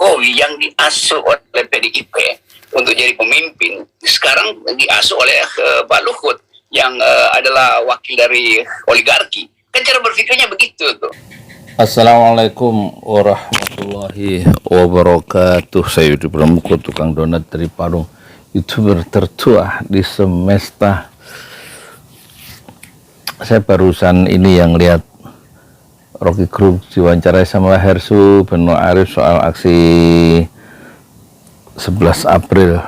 Jokowi yang diasuh oleh PDIP untuk jadi pemimpin, sekarang diasuh oleh Pak Luhut yang adalah wakil dari oligarki. Kan cara berpikirnya begitu tuh. Assalamualaikum warahmatullahi wabarakatuh. Saya Yudi Pramuko, tukang donat dari Parung, YouTuber tertua di semesta. Saya barusan ini yang lihat Rocky Gerung diwawancarai sama Hersu Beno Arif soal aksi 11 April,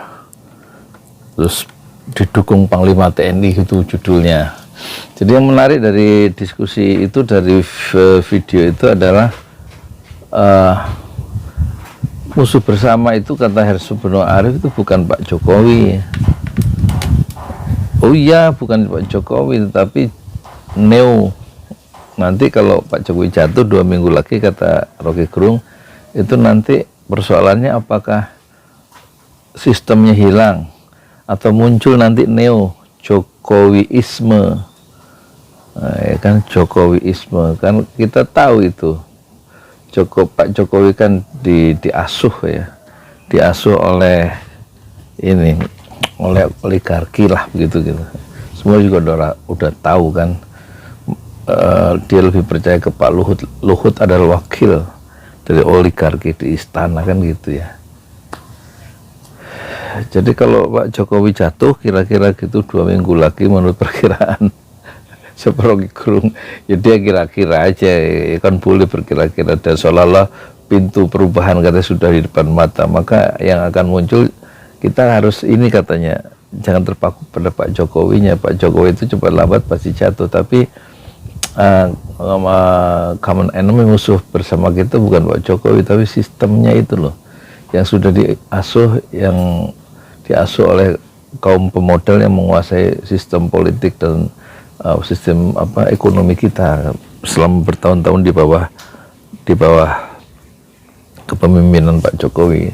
terus didukung Panglima TNI, itu judulnya. Jadi yang menarik dari diskusi itu, dari video itu adalah musuh bersama itu, kata Hersu Beno Arif, itu bukan Pak Jokowi. Oh iya, bukan Pak Jokowi, tetapi Neo. Nanti kalau Pak Jokowi jatuh 2 minggu lagi, kata Rocky Gerung, itu nanti persoalannya apakah sistemnya hilang atau muncul nanti Neo Jokowiisme. Nah, ya kan, Jokowiisme kan kita tahu itu. Pak Jokowi kan diasuh diasuh oleh ini, oleh oligarki lah, begitu gitu. Semua juga udah tahu kan. Dia lebih percaya ke Pak Luhut. Luhut adalah wakil dari oligarki di istana, kan gitu ya. Jadi kalau Pak Jokowi jatuh kira-kira gitu 2 minggu lagi menurut perkiraan seperti Gerung, ya dia kira-kira aja, ya kan boleh berkira-kira, dan seolah-olah pintu perubahan katanya sudah di depan mata. Maka yang akan muncul, kita harus ini, katanya jangan terpaku pada Pak Jokowinya. Pak Jokowi itu cepat lambat pasti jatuh, tapi common enemy, musuh bersama kita bukan Pak Jokowi, tapi sistemnya itu loh, yang sudah diasuh, yang diasuh oleh kaum pemodal yang menguasai sistem politik dan sistem ekonomi kita selama bertahun-tahun di bawah kepemimpinan Pak Jokowi.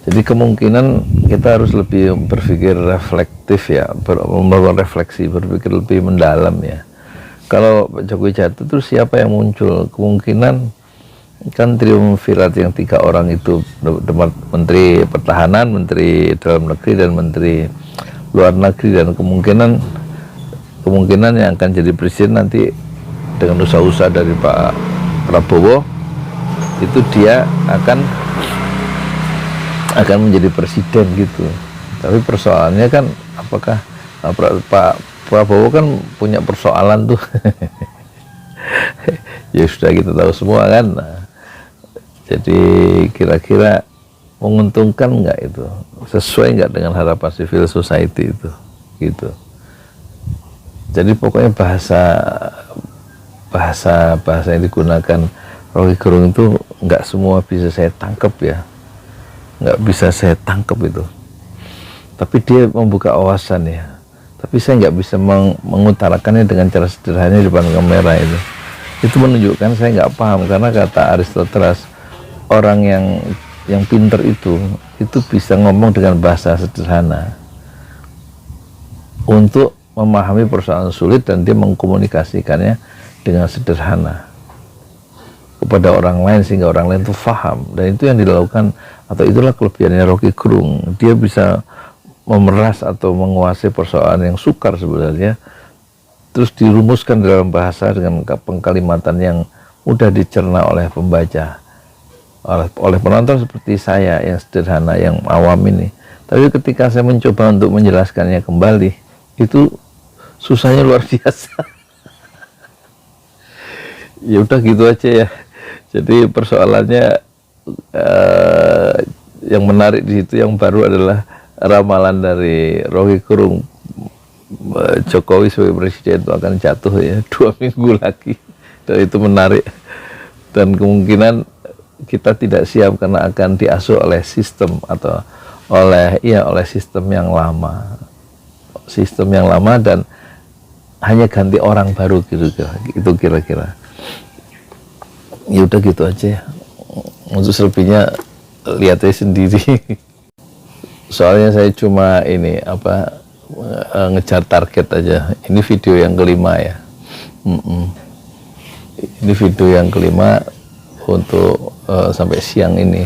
Jadi kemungkinan kita harus lebih berpikir reflektif ya, melakukan refleksi, berpikir lebih mendalam ya. Kalau Pak Jokowi jatuh, terus siapa yang muncul? Kemungkinan kan triumvirat yang 3 orang itu, Menteri Pertahanan, Menteri Dalam Negeri, dan Menteri Luar Negeri, dan kemungkinan yang akan jadi presiden nanti dengan usaha-usaha dari Pak Prabowo itu, dia akan menjadi presiden gitu. Tapi persoalannya kan, apakah Pak Prabowo kan punya persoalan tuh. Ya sudah kita tahu semua kan. Jadi kira-kira menguntungkan nggak itu, sesuai nggak dengan harapan civil society itu, gitu. Jadi pokoknya bahasa yang digunakan Rocky Gerung itu nggak semua bisa saya tangkap ya, nggak bisa saya tangkap itu. Tapi dia membuka wawasan ya. Tapi saya nggak bisa mengutarakannya dengan cara sederhana di depan kamera itu. Itu menunjukkan saya nggak paham, karena kata Aristoteles, orang yang pinter itu bisa ngomong dengan bahasa sederhana untuk memahami persoalan sulit, dan dia mengkomunikasikannya dengan sederhana kepada orang lain sehingga orang lain itu paham. Dan itu yang dilakukan, atau itulah kelebihannya Rocky Gerung. Dia bisa memeras atau menguasai persoalan yang sukar sebenarnya, terus dirumuskan dalam bahasa dengan pengkalimatan yang mudah dicerna oleh pembaca, oleh penonton seperti saya yang sederhana, yang awam ini. Tapi ketika saya mencoba untuk menjelaskannya kembali, itu susahnya luar biasa. Ya udah gitu aja ya. Jadi persoalannya yang menarik di situ, yang baru adalah ramalan dari Rocky Gerung, Jokowi sebagai presiden itu akan jatuh ya 2 minggu lagi, dan itu menarik. Dan kemungkinan kita tidak siap karena akan diasuh oleh sistem, atau oleh sistem yang lama, dan hanya ganti orang baru gitu, itu kira-kira. Ya udah gitu aja. Untuk selebihnya lihat aja sendiri. Soalnya saya cuma ini ngejar target aja. Ini video yang kelima ya. Ini video yang kelima untuk sampai siang ini.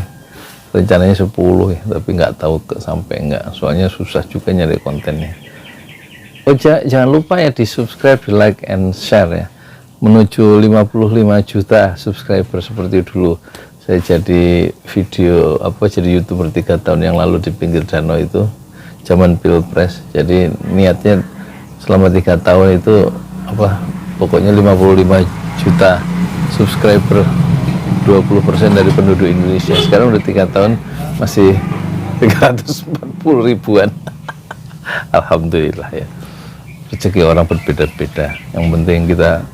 rencananya 10 ya, tapi nggak tahu sampai nggak, soalnya susah juga nyari kontennya. Oh, jangan lupa ya di subscribe, di like and share ya, menuju 55 juta subscriber seperti dulu saya jadi YouTuber 3 tahun yang lalu di pinggir danau itu, zaman pilpres. Jadi niatnya selama 3 tahun itu pokoknya 55 juta subscriber, 20% dari penduduk Indonesia. Sekarang udah 3 tahun masih 340 ribuan. Alhamdulillah ya, rezeki orang berbeda-beda, yang penting kita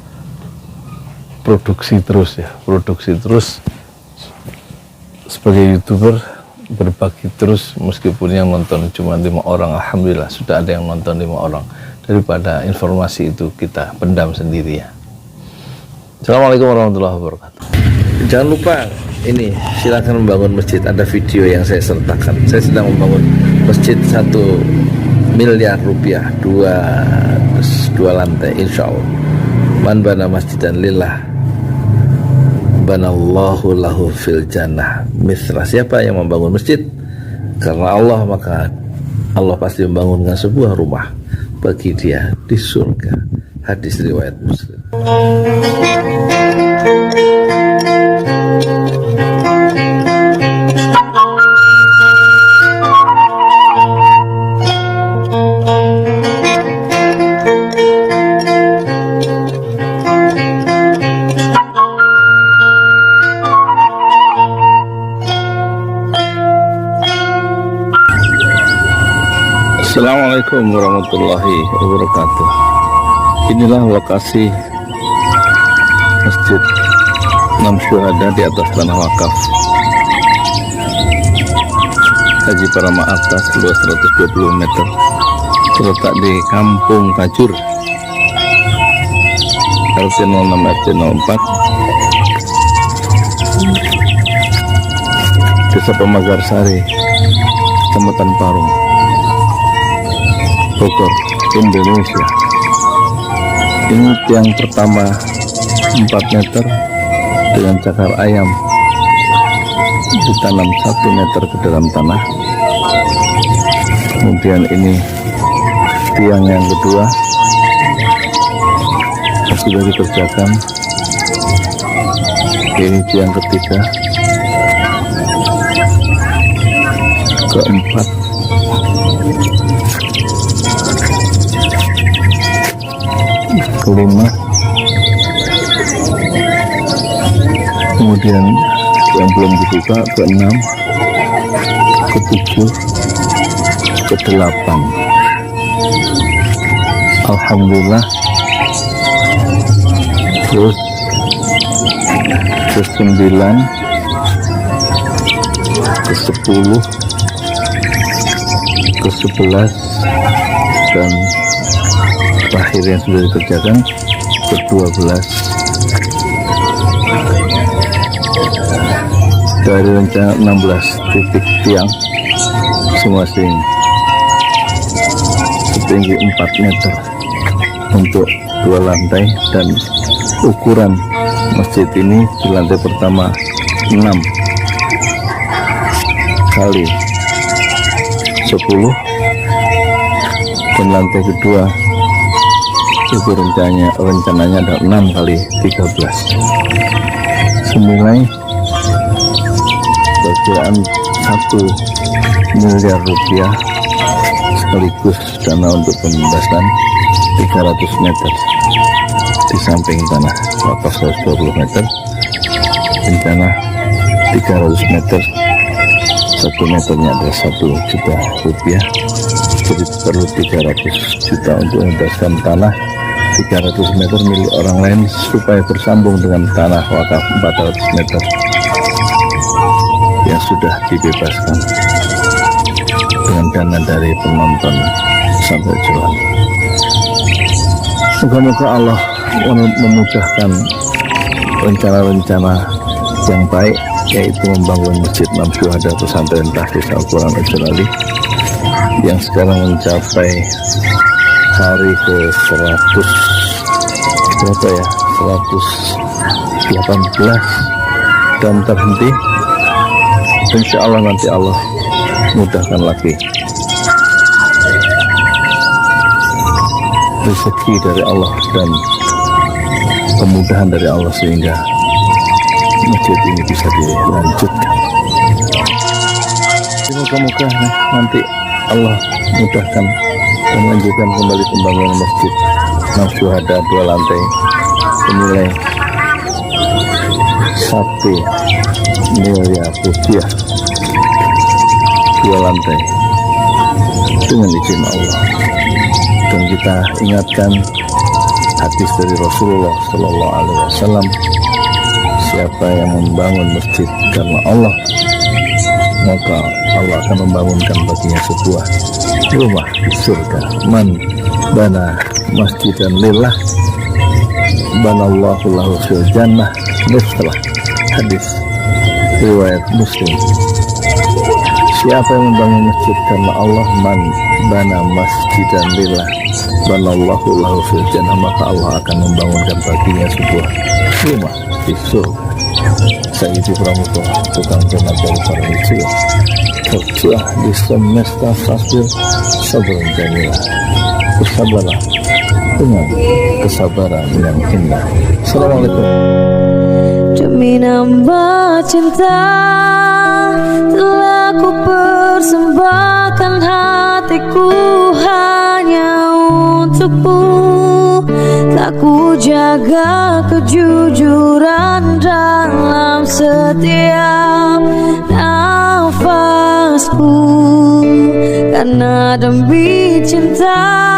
produksi terus sebagai YouTuber, berbagi terus, meskipun yang nonton cuma 5 orang, alhamdulillah sudah ada yang nonton 5 orang, daripada informasi itu kita pendam sendiri ya. Assalamualaikum warahmatullahi wabarakatuh. Jangan lupa ini, silakan membangun masjid. Ada video yang saya sertakan, saya sedang membangun masjid 1 miliar rupiah, 2 lantai, insya Allah. Man bana masjidan lillah banallahu lahu fil jannah mithla. Siapa yang membangun masjid karena Allah, maka Allah pasti membangunkan sebuah rumah bagi dia di surga. Hadis riwayat Muslim. Assalamualaikum warahmatullahi wabarakatuh. Inilah lokasi Masjid 6 Syuhada di atas tanah wakaf Haji Parama atas, luas 120 meter, terletak di Kampung Kajur, RT 06 RT 04, Desa Pemagarsari, Kecamatan Parung, Bogor, Indonesia. Ini tiang pertama 4 meter dengan cakar ayam, ditanam 1 meter ke dalam tanah. Kemudian ini tiang yang kedua sudah dikerjakan. Ini tiang ketiga, keempat, kelima, kemudian yang belum dibuka keenam, ketujuh, kedelapan. Alhamdulillah. Terus ke-9, ke-10, ke-11, dan terakhir yang sudah dikerjakan ke-12. Dari rencana 16 titik tiang masing-masing setinggi 4 meter untuk 2 lantai, dan ukuran masjid ini di lantai pertama 6 kali 10, dan lantai kedua itu rencananya ada 6 kali 13, senilai perkiraan 1 miliar rupiah, sekaligus dana untuk pembebasan 300 meter di samping tanah wakaf 120 meter, rencana 300 meter, 1 meternya adalah 1 juta rupiah, jadi perlu 300 juta untuk membebaskan tanah 300 meter milik orang lain supaya bersambung dengan tanah wakaf 400 meter yang sudah dibebaskan dengan dana dari penonton sampai jalan. Semoga Allah memudahkan rencana-rencana yang baik, yaitu membangun Masjid 6 Syuhada Pesantren Tahfiz Al-Quran Al-Jalali yang sekarang mencapai hari ke 100 berapa ya, 118 dan terhenti Insya Allah nanti Allah mudahkan lagi. Rezeki dari Allah dan kemudahan dari Allah sehingga masjid ini bisa dilanjutkan. Semoga-moga nanti Allah mudahkan dan melanjutkan kembali pembangunan masjid Nafs Syuhada 2 lantai senilai 1 miliar rupiah 2 lantai dengan izin Allah. Dan kita ingatkan hadis dari Rasulullah Sallallahu Alaihi Wasallam, siapa yang membangun masjid karena Allah, maka Allah akan membangunkan baginya sebuah rumah di surga. Man bana masjidan lillah banallahu lahu fil jannah. Mithlah. Hadis riwayat Muslim. Siapa yang membangun masjid karena Allah, man bana masjidan lillah banallahu lahu fil jannah, maka Allah akan membangunkan baginya sebuah rumah di surga. Sayyidi Pramuka, tukang donat dari Parangitsio, terjuah di semesta fasbil sabrun jamilah. Bersabarlah dengan kesabaran yang indah. Assalamualaikum. Demi nambah cinta telah ku persembahkan hatiku hanya untukmu. Tak ku jaga kejujuran dalam setiap nafasku, karena demi cinta